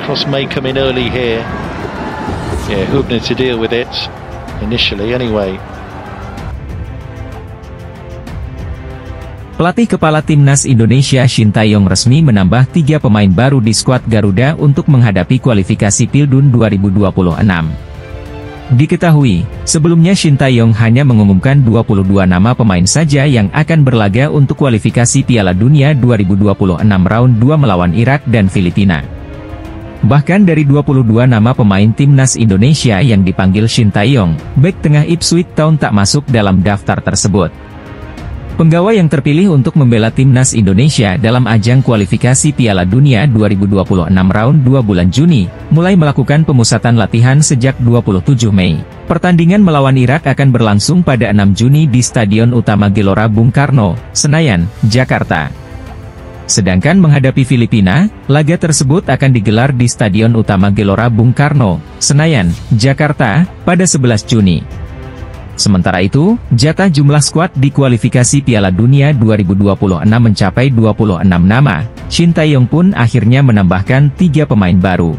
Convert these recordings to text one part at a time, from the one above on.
cross may come in early here. Yeah, Hubner to deal with it initially anyway. Pelatih kepala timnas Indonesia Shin Tae-yong resmi menambah 3 pemain baru di skuad Garuda untuk menghadapi kualifikasi Pildun 2026. Diketahui, sebelumnya Shin Tae-yong hanya mengumumkan 22 nama pemain saja yang akan berlaga untuk kualifikasi Piala Dunia 2026 round 2 melawan Irak dan Filipina. Bahkan dari 22 nama pemain timnas Indonesia yang dipanggil Shin Tae-yong, bek tengah Ipswich Town tak masuk dalam daftar tersebut. Penggawa yang terpilih untuk membela timnas Indonesia dalam ajang kualifikasi Piala Dunia 2026 round 2 bulan Juni, mulai melakukan pemusatan latihan sejak 27 Mei. Pertandingan melawan Irak akan berlangsung pada 6 Juni di Stadion Utama Gelora Bung Karno, Senayan, Jakarta. Sedangkan menghadapi Filipina, laga tersebut akan digelar di Stadion Utama Gelora Bung Karno, Senayan, Jakarta, pada 11 Juni. Sementara itu, jatah jumlah skuad di kualifikasi Piala Dunia 2026 mencapai 26 nama. Shin Tae-yong pun akhirnya menambahkan 3 pemain baru.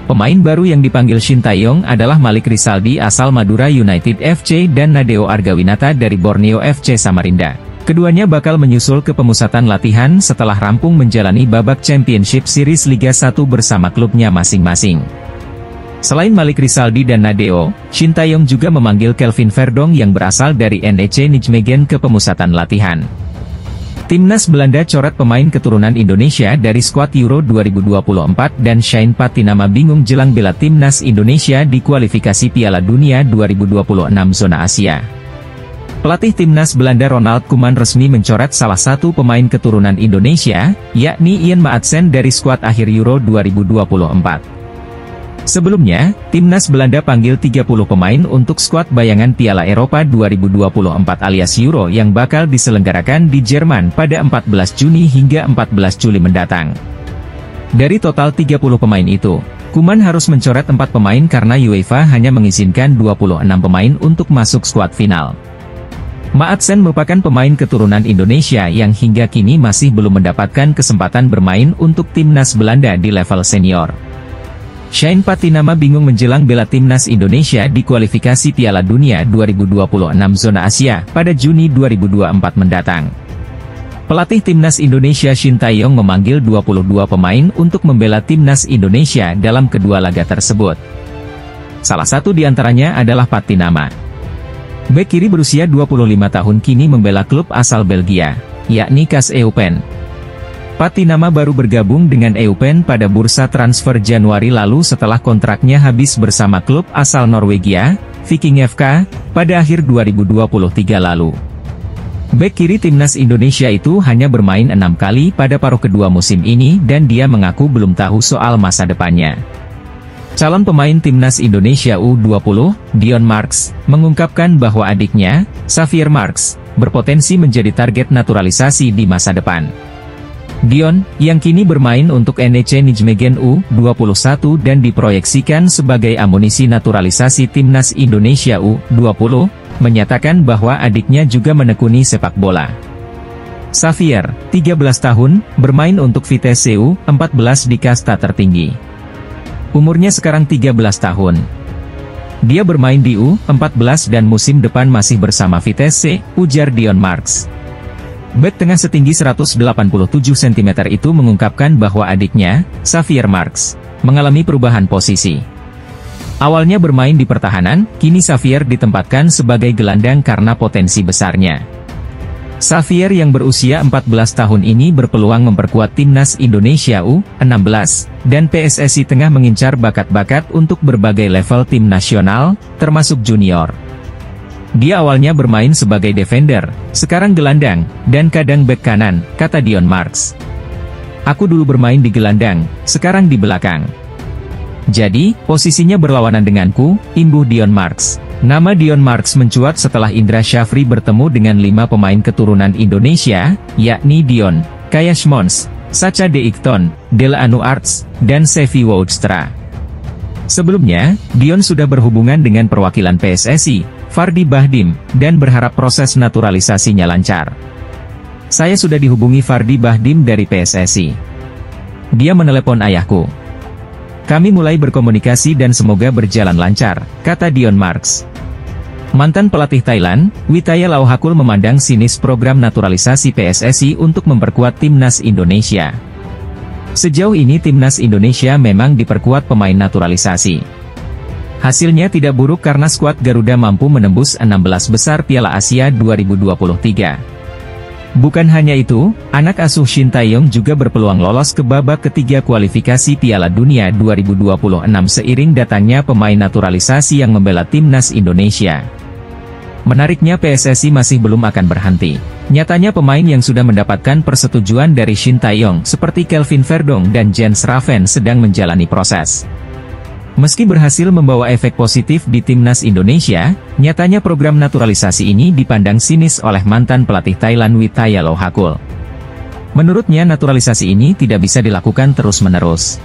Pemain baru yang dipanggil Shin Tae-yong adalah Malik Rizaldi asal Madura United FC dan Nadeo Argawinata dari Borneo FC Samarinda. Keduanya bakal menyusul ke pemusatan latihan setelah rampung menjalani babak Championship Series Liga 1 bersama klubnya masing-masing. Selain Malik Rizaldi dan Nadeo, Shin Tae-yong juga memanggil Kelvin Verdong yang berasal dari NEC Nijmegen ke pemusatan latihan. Timnas Belanda coret pemain keturunan Indonesia dari skuad Euro 2024 dan Shane Patinama bingung jelang bela timnas Indonesia di kualifikasi Piala Dunia 2026 zona Asia. Pelatih timnas Belanda Ronald Koeman resmi mencoret salah satu pemain keturunan Indonesia, yakni Ian Maatsen dari skuad akhir Euro 2024. Sebelumnya, timnas Belanda panggil 30 pemain untuk skuad bayangan Piala Eropa 2024 alias Euro yang bakal diselenggarakan di Jerman pada 14 Juni hingga 14 Juli mendatang. Dari total 30 pemain itu, Koeman harus mencoret 4 pemain karena UEFA hanya mengizinkan 26 pemain untuk masuk skuad final. Maatsen merupakan pemain keturunan Indonesia yang hingga kini masih belum mendapatkan kesempatan bermain untuk timnas Belanda di level senior. Shane Patinama bingung menjelang bela timnas Indonesia di kualifikasi Piala Dunia 2026 zona Asia pada Juni 2024 mendatang. Pelatih timnas Indonesia Shin Tae-yong memanggil 22 pemain untuk membela timnas Indonesia dalam kedua laga tersebut. Salah satu di antaranya adalah Patinama. Bek kiri berusia 25 tahun kini membela klub asal Belgia, yakni KAS Eupen. Patinama baru bergabung dengan Eupen pada bursa transfer Januari lalu setelah kontraknya habis bersama klub asal Norwegia, Viking FK, pada akhir 2023 lalu. Bek kiri timnas Indonesia itu hanya bermain 6 kali pada paruh kedua musim ini dan dia mengaku belum tahu soal masa depannya. Calon pemain timnas Indonesia U20, Dion Marks, mengungkapkan bahwa adiknya, Xavier Marks, berpotensi menjadi target naturalisasi di masa depan. Dion, yang kini bermain untuk NEC Nijmegen U21 dan diproyeksikan sebagai amunisi naturalisasi timnas Indonesia U20, menyatakan bahwa adiknya juga menekuni sepak bola. Xavier, 13 tahun, bermain untuk Vitesse U14 di kasta tertinggi. Umurnya sekarang 13 tahun. Dia bermain di U14 dan musim depan masih bersama Vitesse, ujar Dion Marks. Bek tengah setinggi 187 cm itu mengungkapkan bahwa adiknya, Xavier Marks, mengalami perubahan posisi. Awalnya bermain di pertahanan, kini Xavier ditempatkan sebagai gelandang karena potensi besarnya. Xavier yang berusia 14 tahun ini berpeluang memperkuat timnas Indonesia U16, dan PSSI tengah mengincar bakat-bakat untuk berbagai level tim nasional, termasuk junior. Dia awalnya bermain sebagai defender, sekarang gelandang, dan kadang bek kanan, kata Dion Marks. Aku dulu bermain di gelandang, sekarang di belakang. Jadi, posisinya berlawanan denganku, imbuh Dion Marks. Nama Dion Marks mencuat setelah Indra Syafri bertemu dengan 5 pemain keturunan Indonesia, yakni Dion, Kaya Schmons, Sacha De Ikton, Dela Anu Arts, dan Sevi Woudstra. Sebelumnya, Dion sudah berhubungan dengan perwakilan PSSI, Fardi Bahdim, dan berharap proses naturalisasinya lancar. Saya sudah dihubungi Fardi Bahdim dari PSSI. Dia menelepon ayahku. Kami mulai berkomunikasi dan semoga berjalan lancar, kata Dion Marks. Mantan pelatih Thailand, Witaya Lauhakul memandang sinis program naturalisasi PSSI untuk memperkuat timnas Indonesia. Sejauh ini timnas Indonesia memang diperkuat pemain naturalisasi. Hasilnya tidak buruk karena skuad Garuda mampu menembus 16 besar Piala Asia 2023. Bukan hanya itu, anak asuh Shin Tae-yong juga berpeluang lolos ke babak ketiga kualifikasi Piala Dunia 2026 seiring datangnya pemain naturalisasi yang membela timnas Indonesia. Menariknya PSSI masih belum akan berhenti. Nyatanya pemain yang sudah mendapatkan persetujuan dari Shin Tae-yong seperti Kelvin Verdong dan Jens Raven sedang menjalani proses. Meski berhasil membawa efek positif di timnas Indonesia, nyatanya program naturalisasi ini dipandang sinis oleh mantan pelatih Thailand Witaya Lauhakul. Menurutnya naturalisasi ini tidak bisa dilakukan terus-menerus.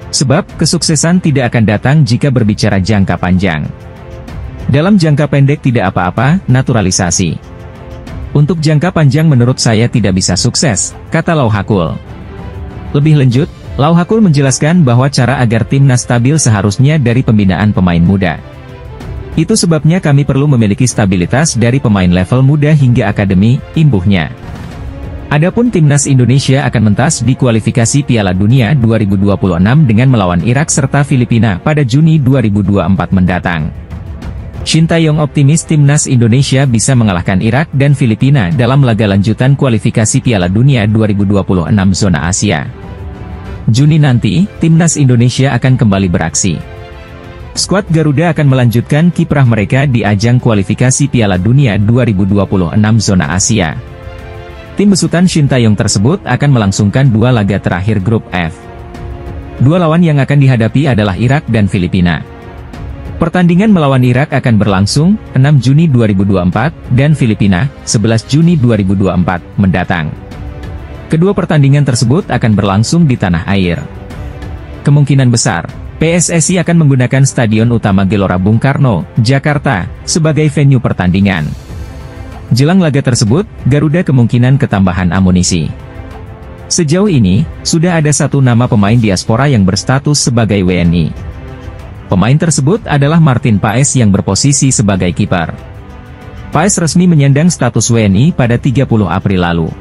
Sebab, kesuksesan tidak akan datang jika berbicara jangka panjang. Dalam jangka pendek tidak apa-apa, naturalisasi. Untuk jangka panjang menurut saya tidak bisa sukses, kata Lauhakul. Lebih lanjut, Lauhakul menjelaskan bahwa cara agar timnas stabil seharusnya dari pembinaan pemain muda. Itu sebabnya kami perlu memiliki stabilitas dari pemain level muda hingga akademi, imbuhnya. Adapun timnas Indonesia akan mentas di kualifikasi Piala Dunia 2026 dengan melawan Irak serta Filipina pada Juni 2024 mendatang. Shin Tae-yong optimis timnas Indonesia bisa mengalahkan Irak dan Filipina dalam laga lanjutan kualifikasi Piala Dunia 2026 zona Asia. Juni nanti, timnas Indonesia akan kembali beraksi. Skuad Garuda akan melanjutkan kiprah mereka di ajang kualifikasi Piala Dunia 2026 zona Asia. Tim besutan Shin Tae-yong tersebut akan melangsungkan 2 laga terakhir grup F. 2 lawan yang akan dihadapi adalah Irak dan Filipina. Pertandingan melawan Irak akan berlangsung 6 Juni 2024 dan Filipina 11 Juni 2024 mendatang. Kedua pertandingan tersebut akan berlangsung di tanah air. Kemungkinan besar, PSSI akan menggunakan Stadion Utama Gelora Bung Karno, Jakarta, sebagai venue pertandingan. Jelang laga tersebut, Garuda kemungkinan ketambahan amunisi. Sejauh ini, sudah ada 1 nama pemain diaspora yang berstatus sebagai WNI. Pemain tersebut adalah Martin Paes yang berposisi sebagai kiper. Paes resmi menyandang status WNI pada 30 April lalu.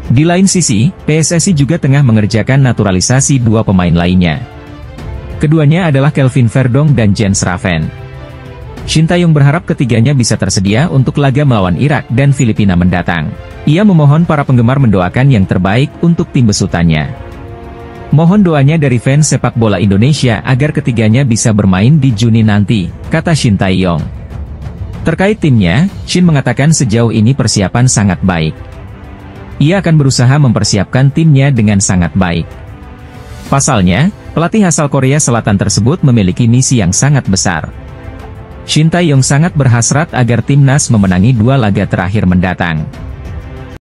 Di lain sisi, PSSI juga tengah mengerjakan naturalisasi 2 pemain lainnya. Keduanya adalah Kelvin Verdong dan Jens Raven. Shin Tae-yong berharap ketiganya bisa tersedia untuk laga melawan Irak dan Filipina mendatang. Ia memohon para penggemar mendoakan yang terbaik untuk tim besutannya. Mohon doanya dari fans sepak bola Indonesia agar ketiganya bisa bermain di Juni nanti, kata Shin Tae-yong. Terkait timnya, Shin mengatakan sejauh ini persiapan sangat baik. Ia akan berusaha mempersiapkan timnya dengan sangat baik. Pasalnya, pelatih asal Korea Selatan tersebut memiliki misi yang sangat besar. Shin Tae-yong sangat berhasrat agar timnas memenangi 2 laga terakhir mendatang.